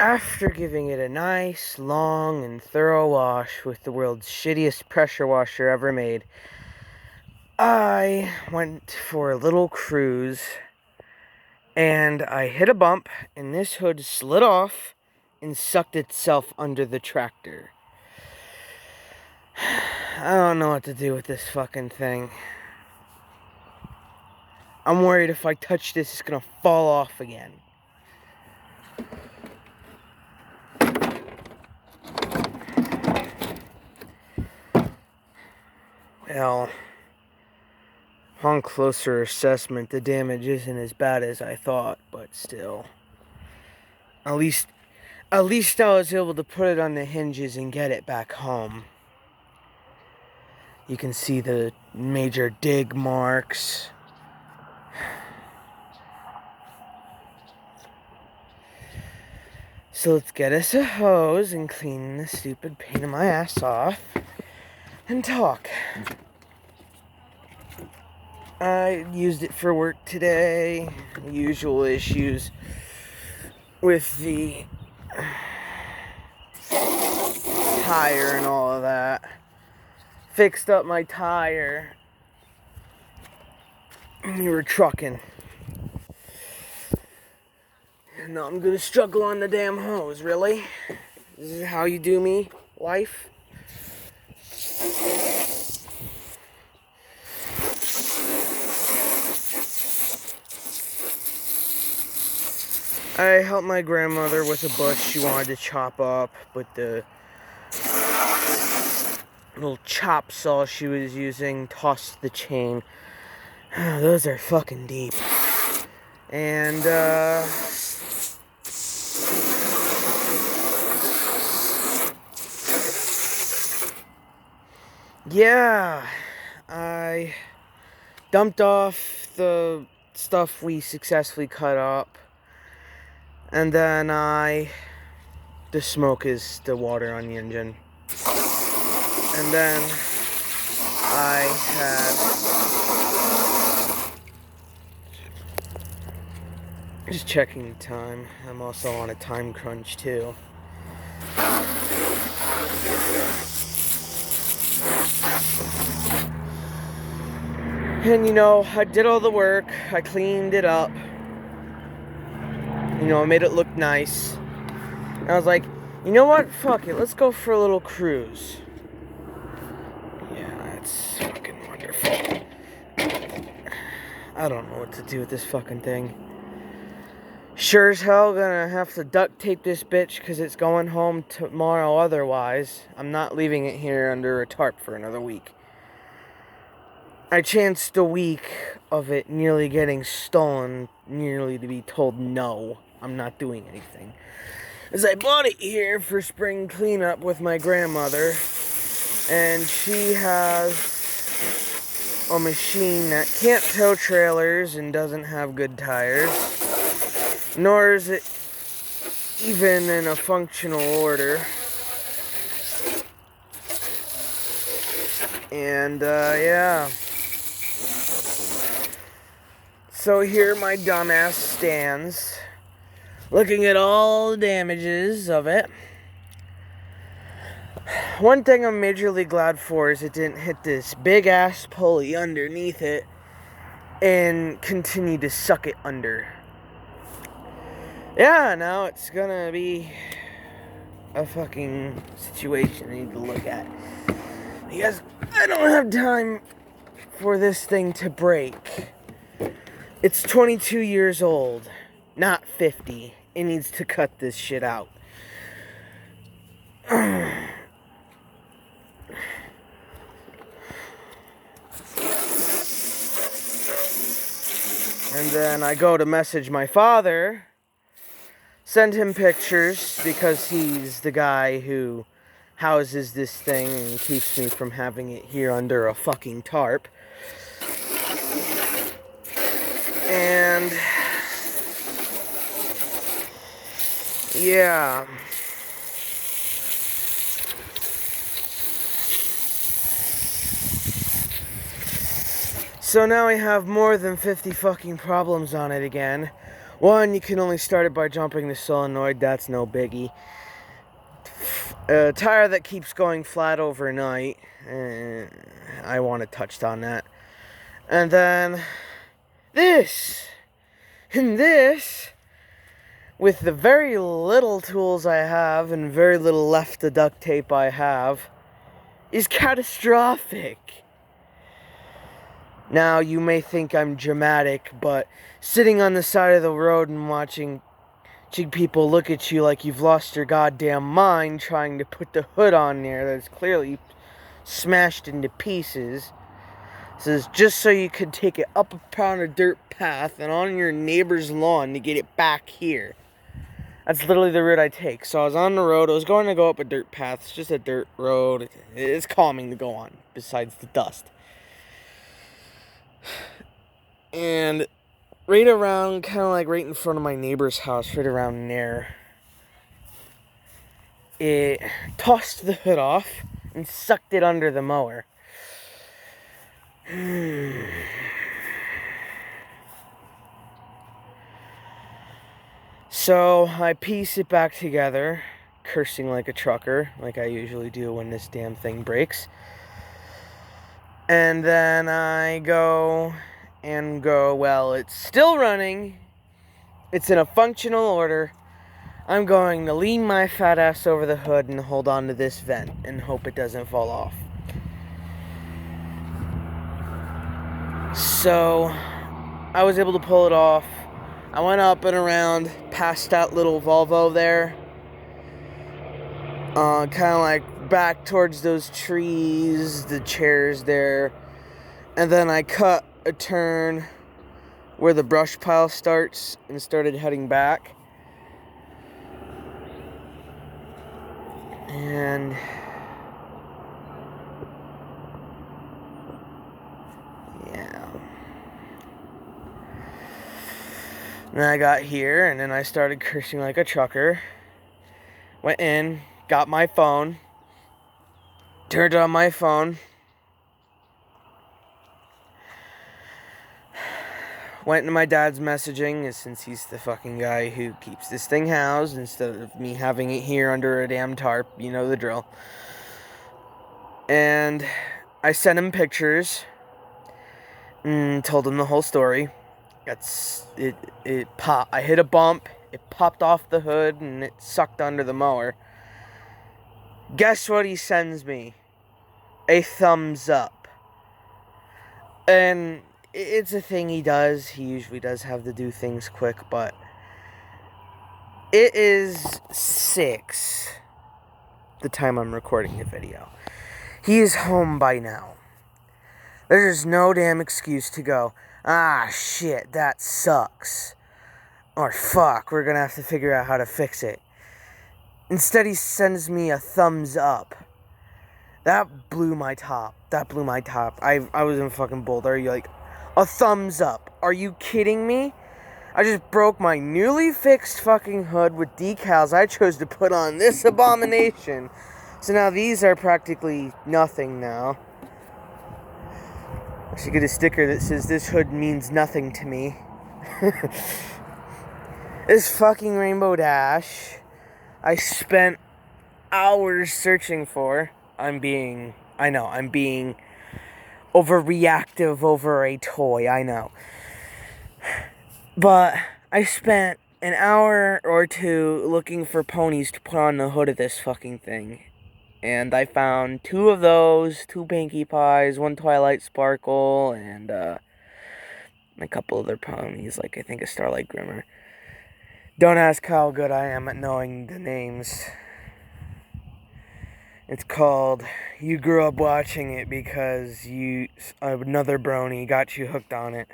After giving it a nice, long, and thorough wash with the world's shittiest pressure washer ever made, I went for a little cruise, and I hit a bump, and this hood slid off and sucked itself under the tractor. I don't know what to do with this fucking thing. I'm worried if I touch this, it's gonna fall off again. Well, on closer assessment, the damage isn't as bad as I thought, but still. At least I was able to put it on the hinges and get it back home. You can see the major dig marks. So let's get us a hose and clean the stupid pain in my ass off and talk. I used it for work today. Usual issues with the tire and all of that. Fixed up my tire. We were trucking. And now I'm gonna struggle on the damn hose, really? This is how you do me, life? I helped my grandmother with a bush she wanted to chop up, but the little chop saw she was using tossed the chain. Those are fucking deep. And, yeah, I dumped off the stuff we successfully cut up, and then the smoke is the water on the engine, and then I had, just checking the time, I'm also on a time crunch too. And I did all the work, I cleaned it up, I made it look nice. And I was like, you know what, fuck it, let's go for a little cruise. Yeah, it's fucking wonderful. I don't know what to do with this fucking thing. Sure as hell gonna have to duct tape this bitch because it's going home tomorrow otherwise. I'm not leaving it here under a tarp for another week. I chanced a week of it nearly getting stolen, nearly to be told no, I'm not doing anything. As I bought it here for spring cleanup with my grandmother, and she has a machine that can't tow trailers and doesn't have good tires, nor is it even in a functional order. And, yeah. So here my dumbass stands, looking at all the damages of it. One thing I'm majorly glad for is it didn't hit this big-ass pulley underneath it and continue to suck it under. Yeah, now it's gonna be a fucking situation I need to look at. Because I don't have time for this thing to break. It's 22 years old, not 50. It needs to cut this shit out. And then I go to message my father, send him pictures, because he's the guy who houses this thing and keeps me from having it here under a fucking tarp. And yeah. So now we have more than 50 fucking problems on it again. One, you can only start it by jumping the solenoid, that's no biggie. A tire that keeps going flat overnight, I want to touch on that. And then this, and this, with the very little tools I have and very little left of duct tape I have, is catastrophic. Now, you may think I'm dramatic, but sitting on the side of the road and watching people look at you like you've lost your goddamn mind trying to put the hood on there that's clearly smashed into pieces. Says just so you could take it up upon a dirt path and on your neighbor's lawn to get it back here. That's literally the route I take. So I was on the road. I was going to go up a dirt path. It's just a dirt road. It's calming to go on, besides the dust. And right around, kind of like right in front of my neighbor's house, right around there, it tossed the hood off and sucked it under the mower. So I piece it back together, cursing like a trucker, like I usually do when this damn thing breaks. And then I go, well, it's still running. It's in a functional order. I'm going to lean my fat ass over the hood and hold on to this vent and hope it doesn't fall off. So I was able to pull it off. I went up and around past that little Volvo there. Kind of like back towards those trees, the chairs there. And then I cut a turn where the brush pile starts and started heading back. And yeah. And I got here and then I started cursing like a trucker. Went in, got my phone, turned on my phone. Went into my dad's messaging, since he's the fucking guy who keeps this thing housed instead of me having it here under a damn tarp. You know the drill. And I sent him pictures and told him the whole story. It popped. I hit a bump. It popped off the hood and it sucked under the mower. Guess what he sends me? A thumbs up. And it's a thing he does. He usually does have to do things quick, but it is 6 the time I'm recording the video. He is home by now. There's no damn excuse to go, ah, shit, that sucks. Or fuck, we're gonna have to figure out how to fix it. Instead, he sends me a thumbs up. That blew my top. I was in fucking Boulder. You're like, a thumbs up. Are you kidding me? I just broke my newly fixed fucking hood with decals I chose to put on this abomination. So now these are practically nothing now. I should get a sticker that says this hood means nothing to me. This fucking Rainbow Dash I spent hours searching for. I'm being overreactive over a toy, I know. But I spent an hour or two looking for ponies to put on the hood of this fucking thing. And I found 2 of those, 2 Pinkie Pies, 1 Twilight Sparkle, and a couple other ponies, like I think a Starlight Grimmer. Don't ask how good I am at knowing the names. It's called You Grew Up Watching It because another brony got you hooked on it.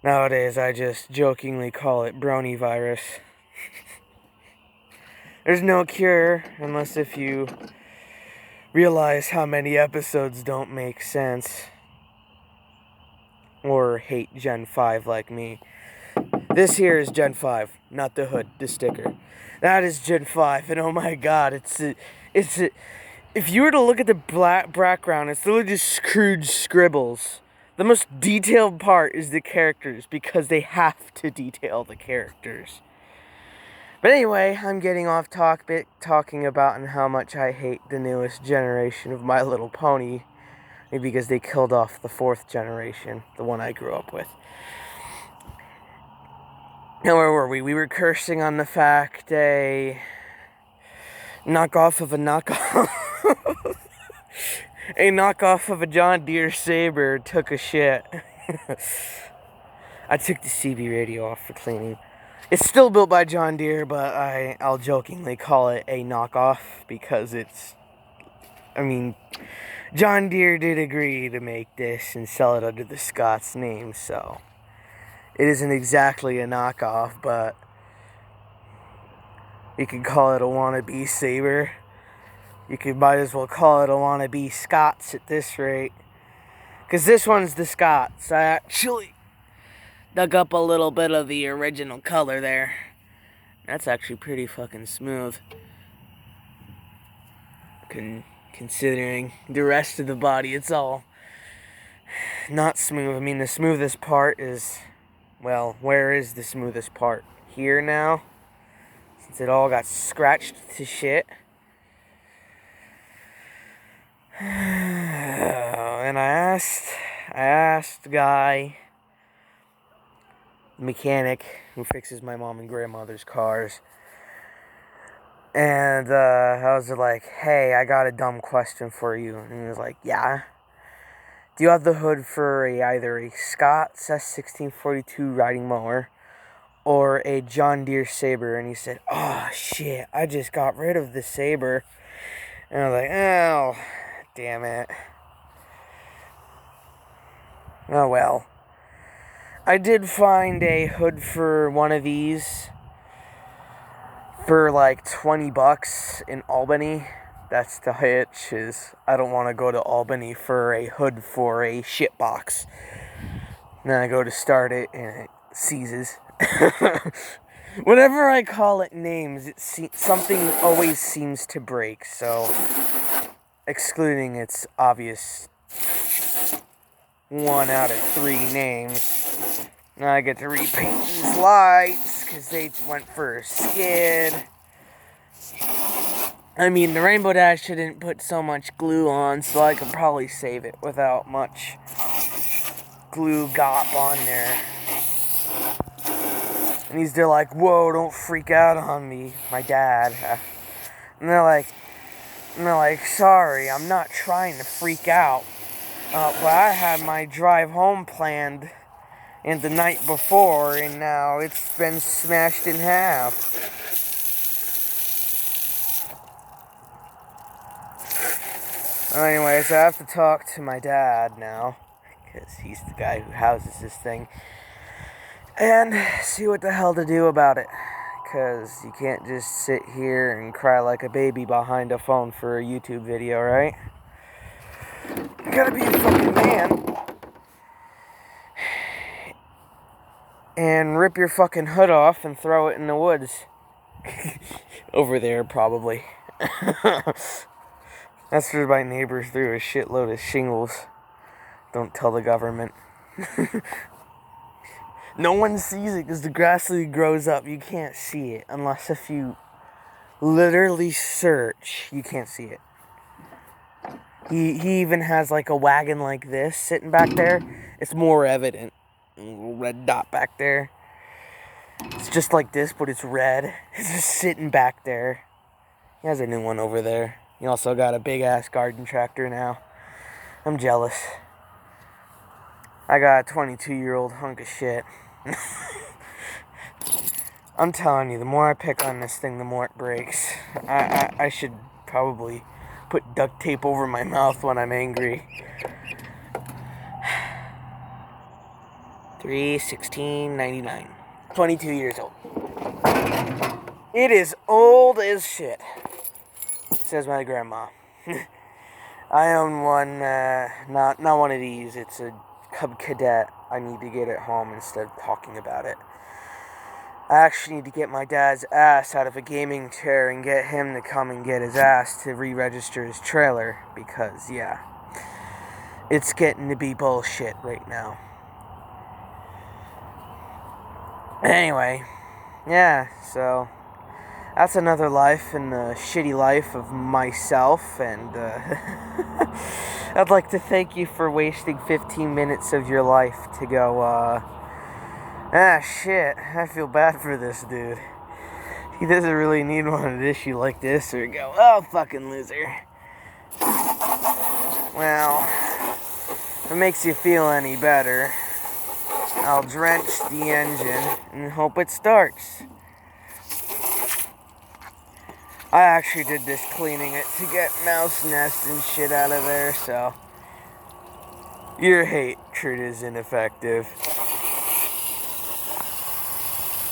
Nowadays, I just jokingly call it brony virus. There's no cure unless if you realize how many episodes don't make sense. Or hate Gen 5 like me. This here is Gen 5, not the hood, the sticker. That is Gen 5, and oh my god, If you were to look at the black background, it's literally just Scrooge scribbles. The most detailed part is the characters because they have to detail the characters. But anyway, I'm getting off topic talking about and how much I hate the newest generation of My Little Pony. Maybe because they killed off the 4th generation, the one I grew up with. Now, where were we? We were cursing on the fact a knockoff of a knockoff. A knockoff of a John Deere Saber took a shit. I took the CB radio off for cleaning. It's still built by John Deere, but I'll jokingly call it a knockoff because John Deere did agree to make this and sell it under the Scott's name, so it isn't exactly a knockoff, but you could call it a wannabe Saber. You might as well call it a wannabe Scott's at this rate. Because this one's the Scott's. I actually dug up a little bit of the original color there. That's actually pretty fucking smooth. Considering the rest of the body, it's all not smooth. I mean, the smoothest part is, well, where is the smoothest part? Here now? Since it all got scratched to shit. And I asked the guy, the mechanic who fixes my mom and grandmother's cars, and I was like, hey, I got a dumb question for you. And he was like, yeah? Do you have the hood for either a Scott's S1642 riding mower or a John Deere Saber? And he said, oh shit, I just got rid of the Saber. And I was like, oh, damn it. Oh well. I did find a hood for one of these for like $20 in Albany. That's the hitch, is I don't want to go to Albany for a hood for a shit box. And then I go to start it and it seizes. Whenever I call it names, something always seems to break, so excluding its obvious 1 out of 3 names. Now I get to repaint these lights because they went for a skid. I mean, the Rainbow Dash didn't put so much glue on, so I could probably save it without much glue gop on there. And they're like, whoa, don't freak out on me, my dad. And they're like, sorry, I'm not trying to freak out. But I had my drive home planned and the night before, and now it's been smashed in half. Anyways, I have to talk to my dad now, because he's the guy who houses this thing, and see what the hell to do about it. Because you can't just sit here and cry like a baby behind a phone for a YouTube video, right? You gotta be a fucking man and rip your fucking hood off and throw it in the woods. Over there, probably. That's where my neighbor threw a shitload of shingles. Don't tell the government. No one sees it because the grass literally grows up. You can't see it unless if you literally search. You can't see it. He even has like a wagon like this sitting back there. It's more evident. A little red dot back there. It's just like this, but it's red. It's just sitting back there. He has a new one over there. He also got a big ass garden tractor now. I'm jealous. I got a 22-year-old hunk of shit. I'm telling you, the more I pick on this thing, the more it breaks. I should probably put duct tape over my mouth when I'm angry. 3/16/99. 22 years old. It is old as shit, says my grandma. I own one, not one of these. It's a Cub Cadet. I need to get it home instead of talking about it. I actually need to get my dad's ass out of a gaming chair and get him to come and get his ass to re-register his trailer. Because, yeah, it's getting to be bullshit right now. Anyway, yeah, so that's another life in the shitty life of myself, and I'd like to thank you for wasting 15 minutes of your life to go, shit, I feel bad for this dude. He doesn't really need one an issue like this, or go, oh, fucking loser. Well, if it makes you feel any better, I'll drench the engine and hope it starts. I actually did this cleaning it to get mouse nests and shit out of there, so your hatred is ineffective.